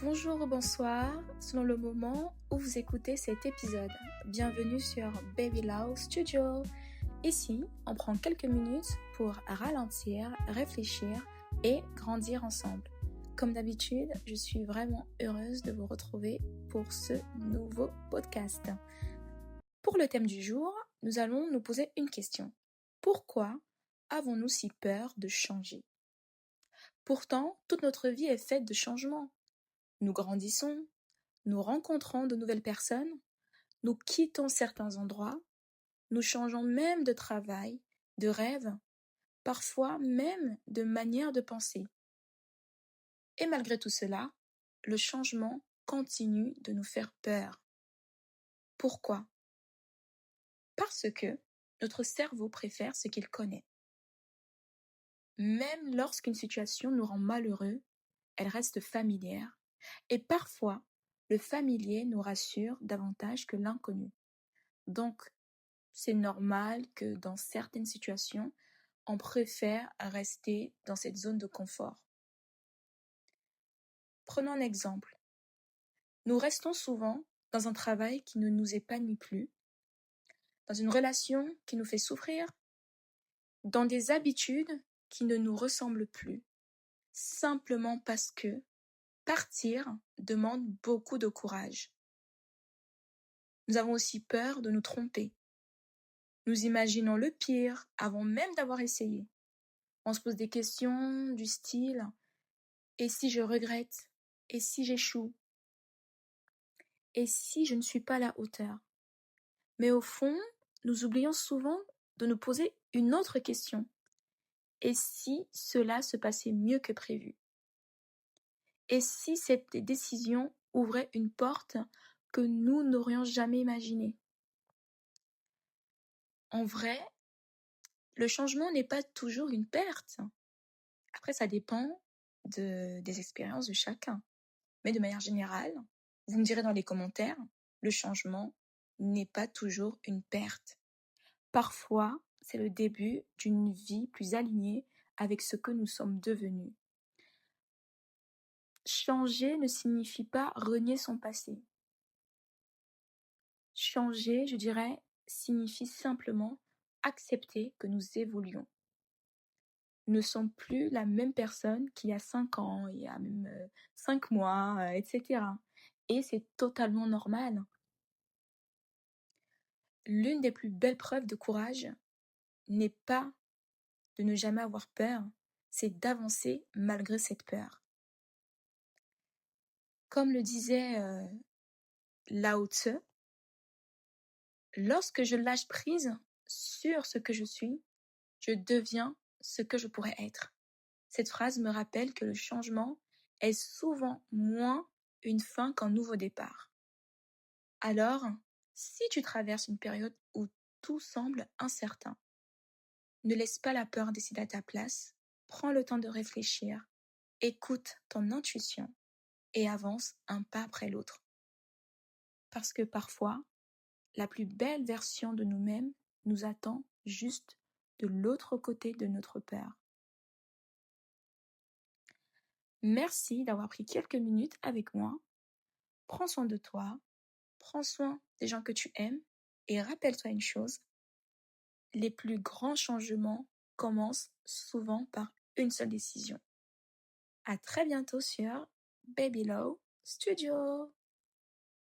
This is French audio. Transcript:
Bonjour ou bonsoir, selon le moment où vous écoutez cet épisode. Bienvenue sur Baby Love Studio. Ici, on prend quelques minutes pour ralentir, réfléchir et grandir ensemble. Comme d'habitude, je suis vraiment heureuse de vous retrouver pour ce nouveau podcast. Pour le thème du jour, nous allons nous poser une question. Pourquoi avons-nous si peur de changer ? Pourtant, toute notre vie est faite de changements. Nous grandissons, nous rencontrons de nouvelles personnes, nous quittons certains endroits, nous changeons même de travail, de rêve, parfois même de manière de penser. Et malgré tout cela, le changement continue de nous faire peur. Pourquoi ? Parce que notre cerveau préfère ce qu'il connaît. Même lorsqu'une situation nous rend malheureux, elle reste familière. Et parfois, le familier nous rassure davantage que l'inconnu. Donc, c'est normal que dans certaines situations, on préfère rester dans cette zone de confort. Prenons un exemple. Nous restons souvent dans un travail qui ne nous épanouit plus, dans une relation qui nous fait souffrir, dans des habitudes qui ne nous ressemblent plus, simplement parce que partir demande beaucoup de courage. Nous avons aussi peur de nous tromper. Nous imaginons le pire avant même d'avoir essayé. On se pose des questions du style « Et si je regrette ? Et si j'échoue ? Et si je ne suis pas à la hauteur ?» Mais au fond, nous oublions souvent de nous poser une autre question. Et si cela se passait mieux que prévu ? Et si cette décision ouvrait une porte que nous n'aurions jamais imaginée ? En vrai, le changement n'est pas toujours une perte. Après, ça dépend des expériences de chacun. Mais de manière générale, vous me direz dans les commentaires, le changement n'est pas toujours une perte. Parfois, c'est le début d'une vie plus alignée avec ce que nous sommes devenus. Changer ne signifie pas renier son passé. Changer, je dirais, signifie simplement accepter que nous évoluons. Nous ne sommes plus la même personne qu'il y a 5 ans, il y a même 5 mois, etc. Et c'est totalement normal. L'une des plus belles preuves de courage n'est pas de ne jamais avoir peur, c'est d'avancer malgré cette peur. Comme le disait Lao Tse, lorsque je lâche prise sur ce que je suis, je deviens ce que je pourrais être. Cette phrase me rappelle que le changement est souvent moins une fin qu'un nouveau départ. Alors, si tu traverses une période où tout semble incertain, ne laisse pas la peur décider à ta place, prends le temps de réfléchir, écoute ton intuition et avance un pas après l'autre. Parce que parfois, la plus belle version de nous-mêmes nous attend juste de l'autre côté de notre peur. Merci d'avoir pris quelques minutes avec moi. Prends soin de toi, prends soin des gens que tu aimes et rappelle-toi une chose, les plus grands changements commencent souvent par une seule décision. À très bientôt sur Baby Love Studio.